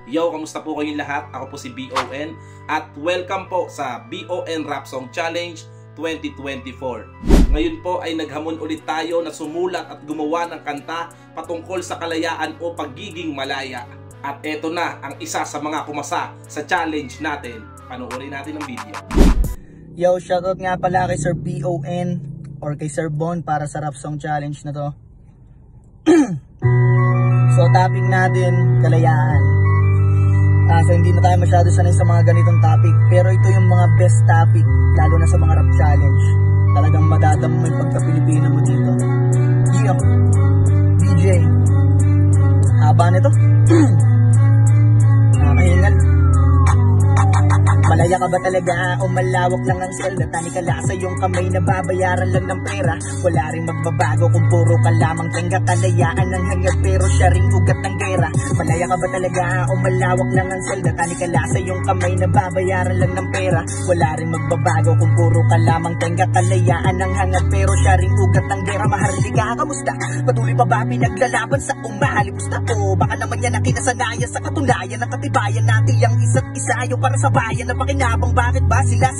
Yo, kamusta po kayong lahat? Ako po si BON at welcome po sa BON Rap Song Challenge 2024. Ngayon po ay naghamon ulit tayo na sumulat at gumawa ng kanta patungkol sa kalayaan o pagiging malaya. At eto na ang isa sa mga kumasa sa challenge natin. Panoorin natin ang video. Yo, shoutout nga pala kay Sir BON or kay Sir Bon para sa Rap Song Challenge na to. So topic natin, kalayaan. So hindi na tayo masyado sanay sa mga ganitong topic, pero ito yung mga best topic, lalo na sa mga rap challenge. Talagang madadama mo yung pagka-Pilipino mo dito. Yeah, DJ, haba nito. Nakahingal. Malaya ka ba talaga o malawak lang ang selda? Tani ka la sa iyong kamay na babayaran lang ng pera. Wala rin magbabago kung puro ka lamang tengga. Kalayaan ang hangad pero siya ring ugat ng gera. Malaya ka ba talaga o malawak lang ang selda? Tani ka la sa iyong kamay na babayaran lang ng pera. Wala rin magbabago kung puro ka lamang tengga. Kalayaan ang hangad pero siya ring ugat ng gera. Maharlika, kamusta? Patuloy pa ba pinaglalaban sa umahalimusta? O baka naman yan ang kinasanayan sa katunayan ng katibayan natin ang isa't isa yung para sa bayan. Pakinabang bakit ba sila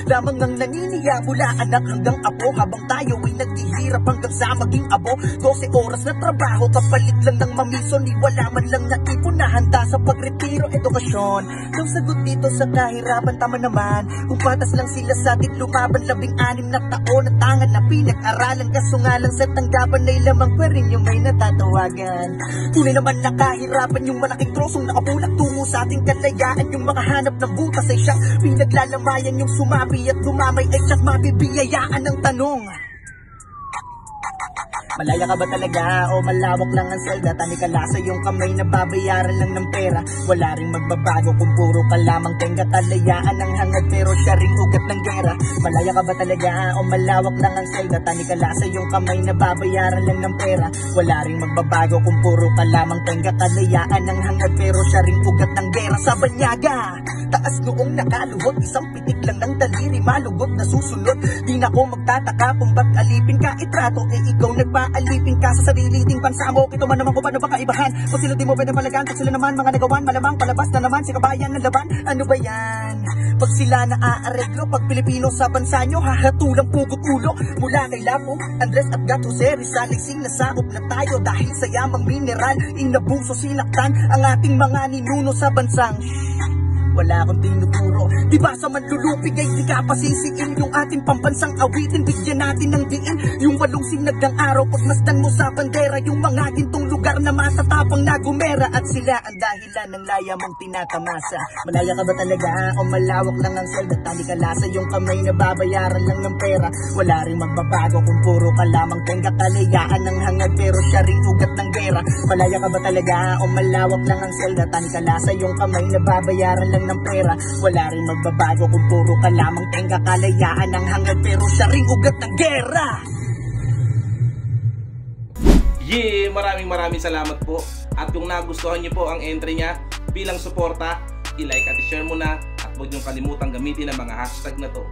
lamang ang naniniya mula anak hanggang apo habang tayo ay naghihirap hanggang sa maging abo. 12 oras na trabaho kapalit lang ng mamiso, ni wala man lang na ipon na handa sa pagretiro. Edukasyon ang sagot dito sa kahirapan, tama naman kung patas lang sila sa atin lumaban. 16 na taon at tangan na pinag-aralan, kaso nga lang sa tanggapan ay lamang pa rin yung may natatawagan. Tunay naman na kahirapan yung malaking trosong nakapulak tungo sa ating kalayaan. Yung makahanap ng butas ay siyang pinaglalamayan, yung sumabi at dumamay ay siyang mabibiyayaan ng tanong. Malaya ka ba talaga o malawak lang ang selda? Tani ka la sa iyong kamay na babayaran lang ng pera. Wala ring magbabago kung puro ka lamang tengga. Kalayaan ang hangad pero siya ring ugat ng gera. Malaya ka ba talaga o malawak lang ang selda? Tani ka la sa iyong kamay na babayaran lang ng pera. Wala ring magbabago kung puro ka lamang tengga. Kalayaan ang hangad pero siya ring ugat ng gera. Sa banyaga, taas noong nakaluhod, isang pitik lang ng daliri malugot na susunod. Di na ko magtataka kung ba't alipin ka itrato, eh ikaw nagpaalipin ka sa sarili ting bansa mo. Ito man naman kung paano ba kaibahan, kung sila di mo pwede palagan, pag sila naman mga nagawan, malamang palabas na naman si kabayan ng laban. Ano ba yan? Pag sila na aareglo, pag Pilipino sa bansa nyo, hahatulang pugot ulo. Mula kay Lapo, Andres at Gato, Rizal, sing nasakop na tayo dahil sa yamang mineral. Inabuso, sinaktan ang ating mga ninuno sa bansang wala akong tinuturo. Diba sa manlulupig ay di ka pasisiin yung ating pambansang awitin. Bigyan natin ng diin yung 8 sinag ng araw. Pagmasdan mo sa bandera yung mga gintong lugar na matatapang na gumera. At sila ang dahilan ng laya mong tinatamasa. Malaya ka ba talaga o malawak lang ang selda? Tali ka la sa iyong kamay na babayaran lang ng pera. Wala rin magbabago kung puro ka lamang tengga. Kalayaan ng hangad pero siya rin ugat ng gera. Malaya ka ba talaga o malawak lang ang selda? Tali ka la sa iyong kamay na babayaran lang ng pera. Wala rin magbabago kung puro ka lamang tengga. Kalayaan ng hangad pero siya ring ugat ng gera. Yeah! Maraming salamat po. At kung nagustuhan niyo po ang entry niya bilang suporta, i-like at i-share mo na. At huwag niyong kalimutang gamitin ang mga hashtag na to.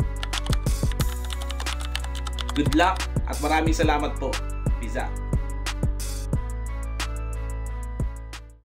Good luck at maraming salamat po. Peace out.